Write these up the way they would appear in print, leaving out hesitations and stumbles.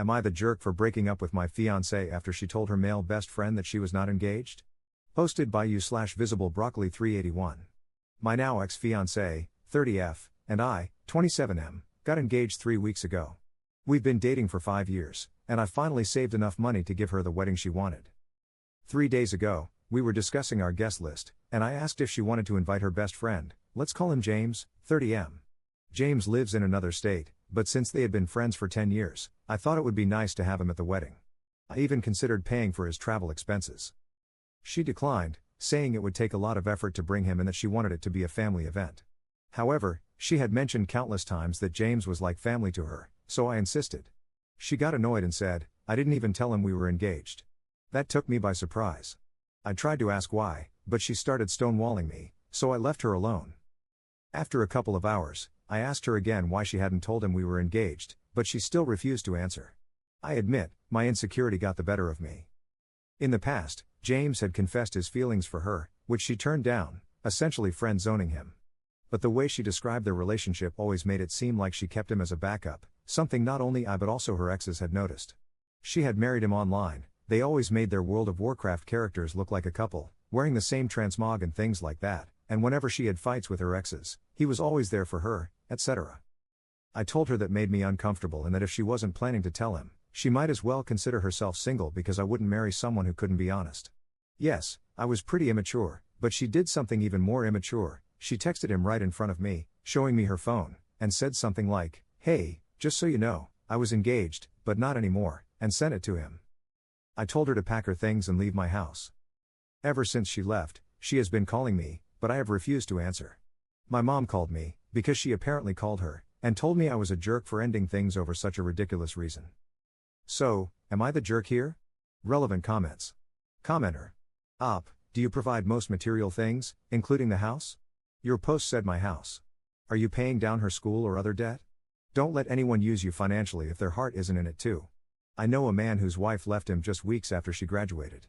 Am I the jerk for breaking up with my fiancée after she told her male best friend that she was not engaged? Posted by you/visible broccoli 381. My now ex-fiancée, 30F, and I, 27M, got engaged 3 weeks ago. We've been dating for 5 years, and I finally saved enough money to give her the wedding she wanted. 3 days ago, we were discussing our guest list, and I asked if she wanted to invite her best friend, let's call him James, 30M. James lives in another state, but since they had been friends for 10 years, I thought it would be nice to have him at the wedding. I even considered paying for his travel expenses. She declined, saying it would take a lot of effort to bring him and that she wanted it to be a family event. However, she had mentioned countless times that James was like family to her, so I insisted. She got annoyed and said, I didn't even tell him we were engaged. That took me by surprise. I tried to ask why, but she started stonewalling me, so I left her alone. After a couple of hours, I asked her again why she hadn't told him we were engaged, but she still refused to answer. I admit, my insecurity got the better of me. In the past, James had confessed his feelings for her, which she turned down, essentially friend-zoning him. But the way she described their relationship always made it seem like she kept him as a backup, something not only I but also her exes had noticed. She had married him online, they always made their World of Warcraft characters look like a couple, wearing the same transmog and things like that, and whenever she had fights with her exes, he was always there for her, etc. I told her that made me uncomfortable and that if she wasn't planning to tell him, she might as well consider herself single because I wouldn't marry someone who couldn't be honest. Yes, I was pretty immature, but she did something even more immature. She texted him right in front of me, showing me her phone, and said something like, "Hey, just so you know, I was engaged, but not anymore," and sent it to him. I told her to pack her things and leave my house. Ever since she left, she has been calling me, but I have refused to answer. My mom called me, because she apparently called her, and told me I was a jerk for ending things over such a ridiculous reason. So, am I the jerk here? Relevant comments. Commenter. Do you provide most material things, including the house? Your post said my house. Are you paying down her school or other debt? Don't let anyone use you financially if their heart isn't in it too. I know a man whose wife left him just weeks after she graduated.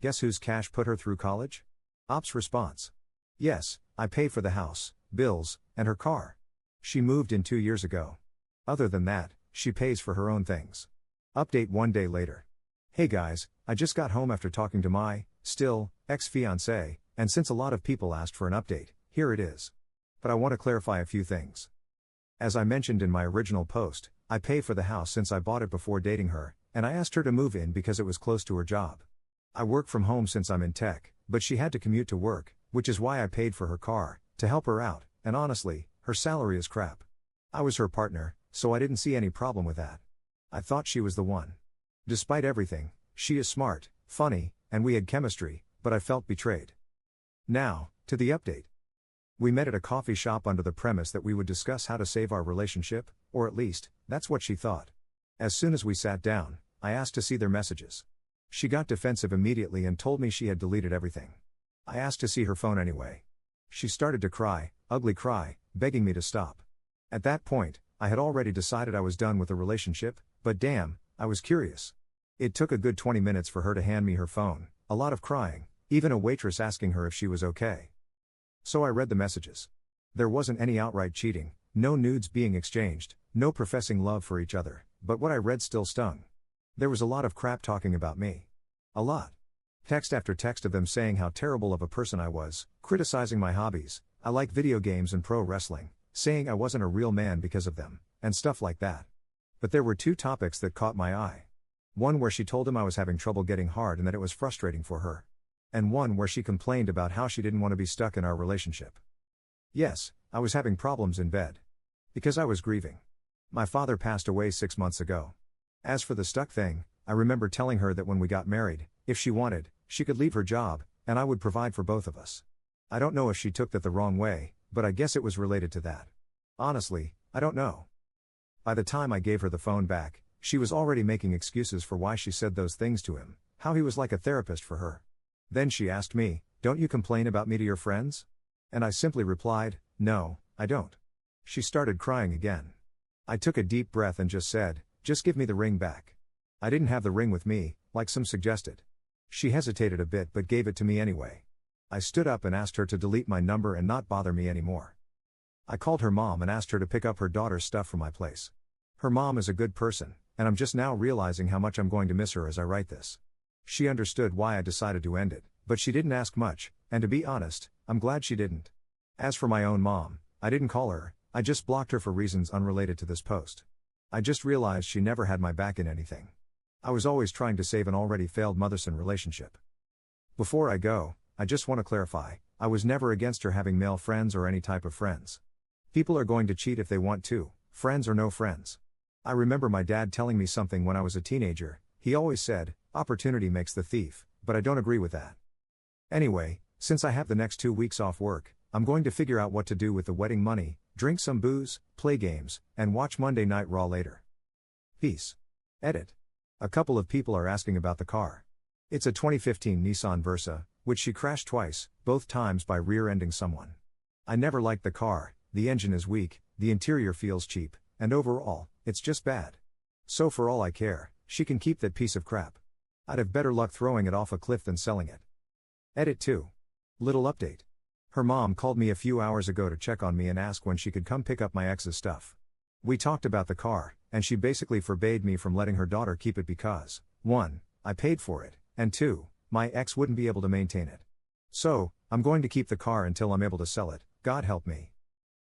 Guess whose cash put her through college? Op's response. Yes, I pay for the house, bills, and her car. She moved in 2 years ago. Other than that, she pays for her own things. Update 1 day later. Hey guys, I just got home after talking to my, still, ex-fiancée, and since a lot of people asked for an update, here it is. But I want to clarify a few things. As I mentioned in my original post, I pay for the house since I bought it before dating her, and I asked her to move in because it was close to her job. I work from home since I'm in tech, but she had to commute to work, which is why I paid for her car, to help her out, and honestly, her salary is crap. I was her partner, so I didn't see any problem with that. I thought she was the one. Despite everything, she is smart, funny, and we had chemistry, but I felt betrayed. Now, to the update. We met at a coffee shop under the premise that we would discuss how to save our relationship, or at least, that's what she thought. As soon as we sat down, I asked to see their messages. She got defensive immediately and told me she had deleted everything. I asked to see her phone anyway. She started to cry, ugly cry, begging me to stop. At that point, I had already decided I was done with the relationship, but damn, I was curious. It took a good 20 minutes for her to hand me her phone, a lot of crying, even a waitress asking her if she was okay. So I read the messages. There wasn't any outright cheating, no nudes being exchanged, no professing love for each other, but what I read still stung. There was a lot of crap talking about me. A lot. Text after text of them saying how terrible of a person I was, criticizing my hobbies, I like video games and pro wrestling, saying I wasn't a real man because of them, and stuff like that. But there were 2 topics that caught my eye. One where she told him I was having trouble getting hard and that it was frustrating for her. And one where she complained about how she didn't want to be stuck in our relationship. Yes, I was having problems in bed. Because I was grieving. My father passed away 6 months ago. As for the stuck thing, I remember telling her that when we got married, if she wanted, she could leave her job, and I would provide for both of us. I don't know if she took that the wrong way, but I guess it was related to that. Honestly, I don't know. By the time I gave her the phone back, she was already making excuses for why she said those things to him, how he was like a therapist for her. Then she asked me, "Don't you complain about me to your friends?" And I simply replied, "No, I don't." She started crying again. I took a deep breath and just said, "Just give me the ring back." I didn't have the ring with me, like some suggested. She hesitated a bit but gave it to me anyway. I stood up and asked her to delete my number and not bother me anymore. I called her mom and asked her to pick up her daughter's stuff from my place. Her mom is a good person, and I'm just now realizing how much I'm going to miss her as I write this. She understood why I decided to end it, but she didn't ask much, and to be honest, I'm glad she didn't. As for my own mom, I didn't call her, I just blocked her for reasons unrelated to this post. I just realized she never had my back in anything. I was always trying to save an already failed mother-son relationship. Before I go, I just want to clarify, I was never against her having male friends or any type of friends. People are going to cheat if they want to, friends or no friends. I remember my dad telling me something when I was a teenager. He always said, opportunity makes the thief, but I don't agree with that. Anyway, since I have the next 2 weeks off work, I'm going to figure out what to do with the wedding money, drink some booze, play games, and watch Monday Night Raw later. Peace. Edit. A couple of people are asking about the car. It's a 2015 Nissan Versa, which she crashed twice, both times by rear-ending someone. I never liked the car, the engine is weak, the interior feels cheap, and overall, it's just bad. So for all I care, she can keep that piece of crap. I'd have better luck throwing it off a cliff than selling it. Edit 2. Little update. Her mom called me a few hours ago to check on me and ask when she could come pick up my ex's stuff. We talked about the car, and she basically forbade me from letting her daughter keep it because, 1, I paid for it, and 2, my ex wouldn't be able to maintain it. So, I'm going to keep the car until I'm able to sell it, God help me.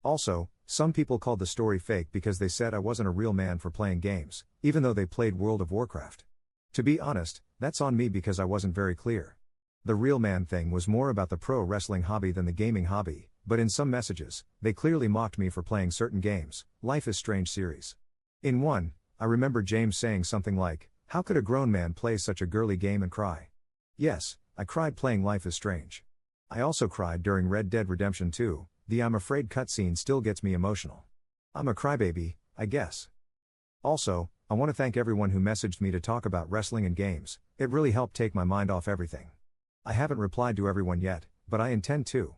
Also, some people called the story fake because they said I wasn't a real man for playing games, even though they played World of Warcraft. To be honest, that's on me because I wasn't very clear. The real man thing was more about the pro wrestling hobby than the gaming hobby, but in some messages, they clearly mocked me for playing certain games, Life is Strange series. In one, I remember James saying something like, how could a grown man play such a girly game and cry? Yes, I cried playing Life is Strange. I also cried during Red Dead Redemption 2, the I'm afraid cutscene still gets me emotional. I'm a crybaby, I guess. Also, I want to thank everyone who messaged me to talk about wrestling and games, it really helped take my mind off everything. I haven't replied to everyone yet, but I intend to.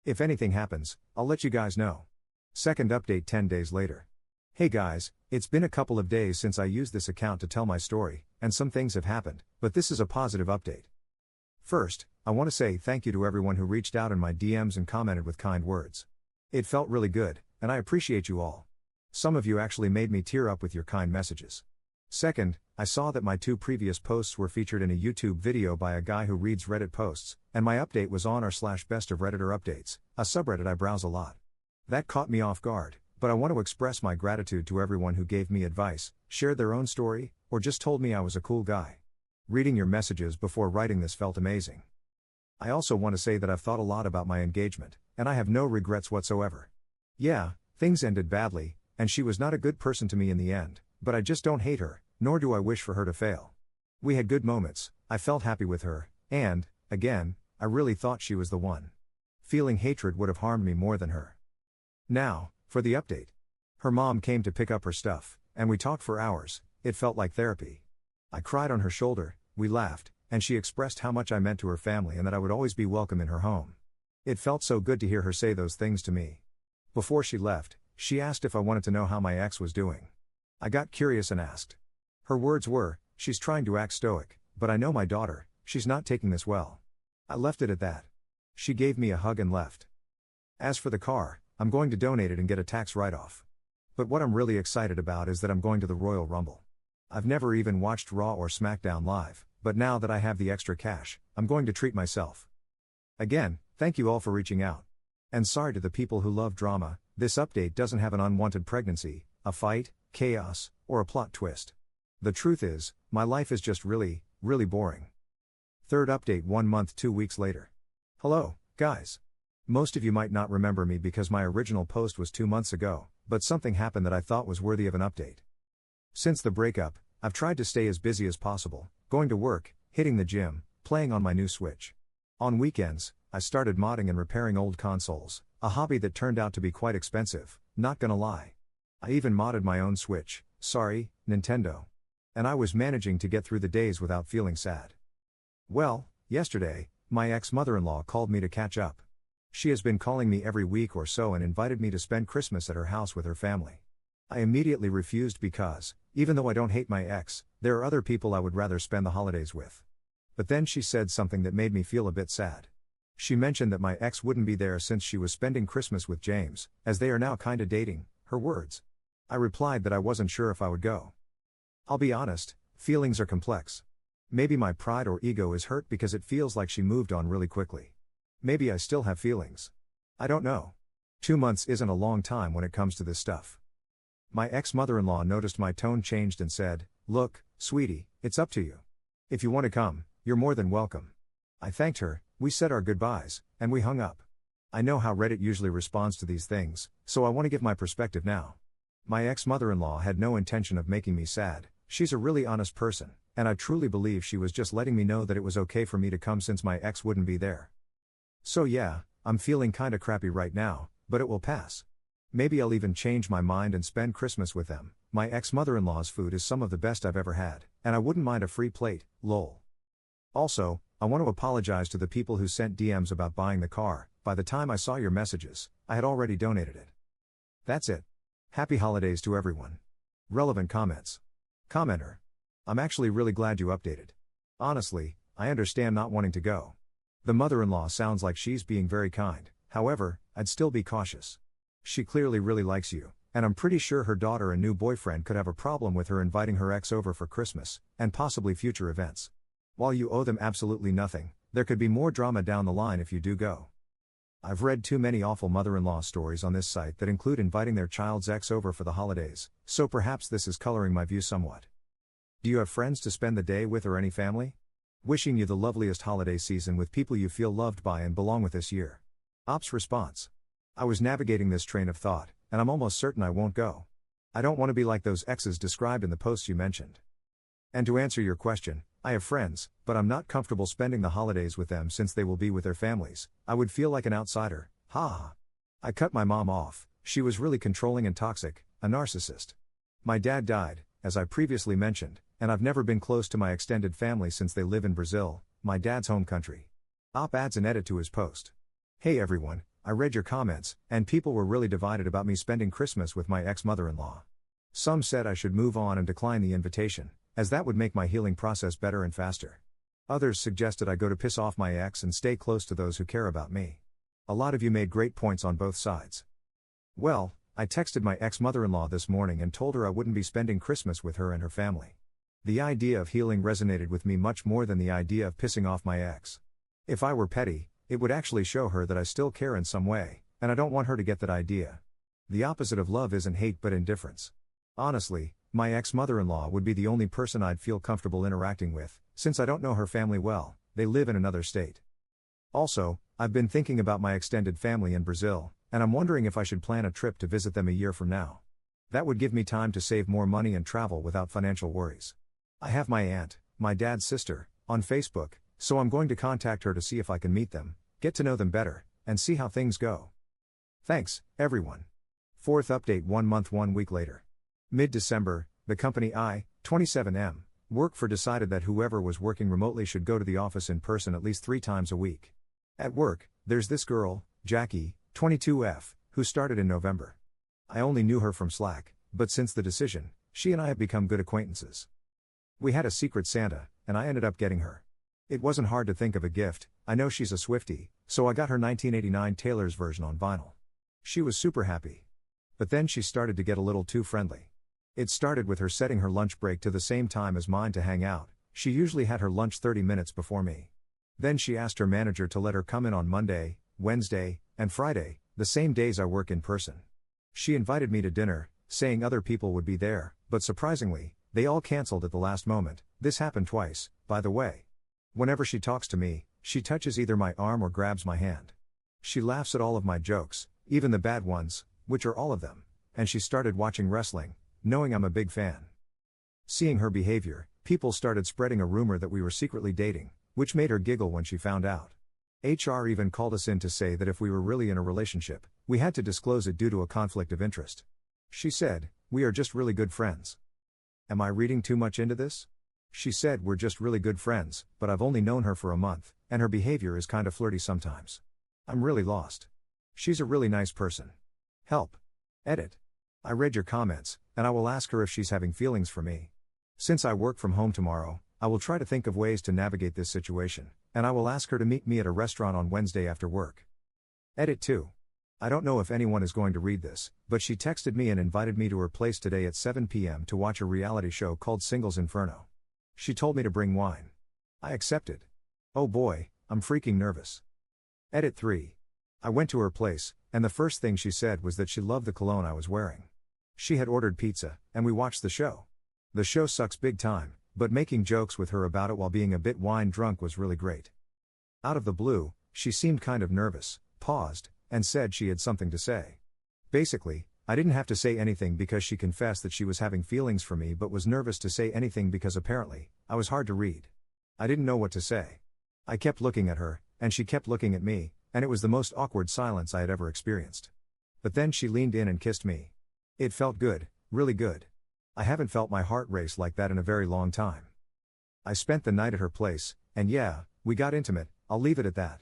If anything happens, I'll let you guys know. Second update 10 days later. Hey guys, it's been a couple of days since I used this account to tell my story, and some things have happened, but this is a positive update. First, I want to say thank you to everyone who reached out in my DMs and commented with kind words. It felt really good, and I appreciate you all. Some of you actually made me tear up with your kind messages. Second, I saw that my 2 previous posts were featured in a YouTube video by a guy who reads Reddit posts, and my update was on r/best of Redditor updates, a subreddit I browse a lot. That caught me off guard, but I want to express my gratitude to everyone who gave me advice, shared their own story, or just told me I was a cool guy. Reading your messages before writing this felt amazing. I also want to say that I've thought a lot about my engagement, and I have no regrets whatsoever. Yeah, things ended badly, and she was not a good person to me in the end, but I just don't hate her, nor do I wish for her to fail. We had good moments, I felt happy with her, and, again, I really thought she was the one. Feeling hatred would have harmed me more than her. Now, for the update. Her mom came to pick up her stuff, and we talked for hours, it felt like therapy. I cried on her shoulder, we laughed, and she expressed how much I meant to her family and that I would always be welcome in her home. It felt so good to hear her say those things to me. Before she left, she asked if I wanted to know how my ex was doing. I got curious and asked. Her words were, she's trying to act stoic, but I know my daughter, she's not taking this well. I left it at that. She gave me a hug and left. As for the car, I'm going to donate it and get a tax write-off. But what I'm really excited about is that I'm going to the Royal Rumble. I've never even watched Raw or SmackDown live, but now that I have the extra cash, I'm going to treat myself. Again, thank you all for reaching out. And sorry to the people who love drama, this update doesn't have an unwanted pregnancy, a fight, chaos, or a plot twist. The truth is, my life is just really, really boring. Third update 1 month 2 weeks later. Hello, guys. Most of you might not remember me because my original post was 2 months ago, but something happened that I thought was worthy of an update. Since the breakup, I've tried to stay as busy as possible, going to work, hitting the gym, playing on my new Switch. On weekends, I started modding and repairing old consoles, a hobby that turned out to be quite expensive, not gonna lie. I even modded my own Switch, sorry, Nintendo. And I was managing to get through the days without feeling sad. Well, yesterday, my ex-mother-in-law called me to catch up. She has been calling me every week or so and invited me to spend Christmas at her house with her family. I immediately refused because, even though I don't hate my ex, there are other people I would rather spend the holidays with. But then she said something that made me feel a bit sad. She mentioned that my ex wouldn't be there since she was spending Christmas with James, as they are now kinda dating, her words. I replied that I wasn't sure if I would go. I'll be honest, feelings are complex. Maybe my pride or ego is hurt because it feels like she moved on really quickly. Maybe I still have feelings. I don't know. 2 months isn't a long time when it comes to this stuff. My ex-mother-in-law noticed my tone changed and said, "Look, sweetie, it's up to you. If you want to come, you're more than welcome." I thanked her, we said our goodbyes, and we hung up. I know how Reddit usually responds to these things, so I want to give my perspective now. My ex-mother-in-law had no intention of making me sad. She's a really honest person, and I truly believe she was just letting me know that it was okay for me to come since my ex wouldn't be there. So yeah, I'm feeling kinda crappy right now, but it will pass. Maybe I'll even change my mind and spend Christmas with them. My ex-mother-in-law's food is some of the best I've ever had, and I wouldn't mind a free plate, lol. Also, I want to apologize to the people who sent DMs about buying the car. By the time I saw your messages, I had already donated it. That's it. Happy holidays to everyone. Relevant comments. Commenter. I'm actually really glad you updated. Honestly, I understand not wanting to go. The mother-in-law sounds like she's being very kind, however, I'd still be cautious. She clearly really likes you, and I'm pretty sure her daughter and new boyfriend could have a problem with her inviting her ex over for Christmas, and possibly future events. While you owe them absolutely nothing, there could be more drama down the line if you do go. I've read too many awful mother-in-law stories on this site that include inviting their child's ex over for the holidays, so perhaps this is coloring my view somewhat. Do you have friends to spend the day with or any family? Wishing you the loveliest holiday season with people you feel loved by and belong with this year. Ops response. I was navigating this train of thought, and I'm almost certain I won't go. I don't want to be like those exes described in the posts you mentioned. And to answer your question, I have friends, but I'm not comfortable spending the holidays with them since they will be with their families. I would feel like an outsider, haha. I cut my mom off, she was really controlling and toxic, a narcissist. My dad died, as I previously mentioned, and I've never been close to my extended family since they live in Brazil, my dad's home country. Op adds an edit to his post. Hey everyone, I read your comments, and people were really divided about me spending Christmas with my ex-mother-in-law. Some said I should move on and decline the invitation, as that would make my healing process better and faster. Others suggested I go to piss off my ex and stay close to those who care about me. A lot of you made great points on both sides. Well, I texted my ex-mother-in-law this morning and told her I wouldn't be spending Christmas with her and her family. The idea of healing resonated with me much more than the idea of pissing off my ex. If I were petty, it would actually show her that I still care in some way, and I don't want her to get that idea. The opposite of love isn't hate but indifference. Honestly, my ex-mother-in-law would be the only person I'd feel comfortable interacting with, since I don't know her family well, they live in another state. Also, I've been thinking about my extended family in Brazil, and I'm wondering if I should plan a trip to visit them a year from now. That would give me time to save more money and travel without financial worries. I have my aunt, my dad's sister, on Facebook, so I'm going to contact her to see if I can meet them, get to know them better, and see how things go. Thanks, everyone. Fourth update 1 month 1 week later. Mid-December, the company I-27M work for decided that whoever was working remotely should go to the office in person at least 3 times a week. At work, there's this girl, Jackie, 22F, who started in November. I only knew her from Slack, but since the decision, she and I have become good acquaintances. We had a secret Santa, and I ended up getting her. It wasn't hard to think of a gift. I know she's a Swiftie, so I got her 1989 Taylor's version on vinyl. She was super happy. But then she started to get a little too friendly. It started with her setting her lunch break to the same time as mine to hang out. She usually had her lunch 30 minutes before me. Then she asked her manager to let her come in on Monday, Wednesday, and Friday, the same days I work in person. She invited me to dinner, saying other people would be there, but surprisingly, they all canceled at the last moment. This happened twice, by the way. Whenever she talks to me, she touches either my arm or grabs my hand. She laughs at all of my jokes, even the bad ones, which are all of them, and she started watching wrestling, knowing I'm a big fan. Seeing her behavior, people started spreading a rumor that we were secretly dating, which made her giggle when she found out. HR even called us in to say that if we were really in a relationship, we had to disclose it due to a conflict of interest. She said, "We are just really good friends." Am I reading too much into this? She said we're just really good friends, but I've only known her for a month, and her behavior is kinda flirty sometimes. I'm really lost. She's a really nice person. Help. Edit. I read your comments, and I will ask her if she's having feelings for me. Since I work from home tomorrow, I will try to think of ways to navigate this situation, and I will ask her to meet me at a restaurant on Wednesday after work. Edit 2. I don't know if anyone is going to read this, but she texted me and invited me to her place today at 7 p.m. to watch a reality show called Singles Inferno. She told me to bring wine. I accepted. Oh boy, I'm freaking nervous. Edit 3. I went to her place, and the first thing she said was that she loved the cologne I was wearing. She had ordered pizza, and we watched the show. The show sucks big time, but making jokes with her about it while being a bit wine drunk was really great. Out of the blue, she seemed kind of nervous, paused, and said she had something to say. Basically, I didn't have to say anything because she confessed that she was having feelings for me but was nervous to say anything because apparently, I was hard to read. I didn't know what to say. I kept looking at her, and she kept looking at me, and it was the most awkward silence I had ever experienced. But then she leaned in and kissed me. It felt good, really good. I haven't felt my heart race like that in a very long time. I spent the night at her place, and yeah, we got intimate, I'll leave it at that.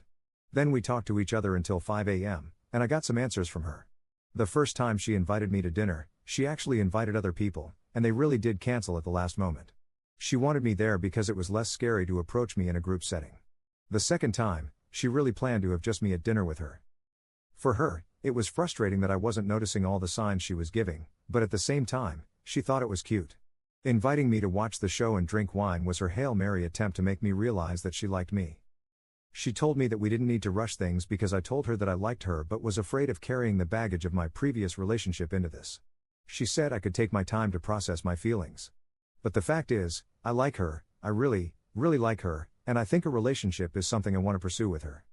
Then we talked to each other until 5 a.m., and I got some answers from her. The first time she invited me to dinner, she actually invited other people, and they really did cancel at the last moment. She wanted me there because it was less scary to approach me in a group setting. The second time, she really planned to have just me at dinner with her. For her, it was frustrating that I wasn't noticing all the signs she was giving, but at the same time, she thought it was cute. Inviting me to watch the show and drink wine was her Hail Mary attempt to make me realize that she liked me. She told me that we didn't need to rush things because I told her that I liked her but was afraid of carrying the baggage of my previous relationship into this. She said I could take my time to process my feelings. But the fact is, I like her, I really, really like her, and I think a relationship is something I want to pursue with her.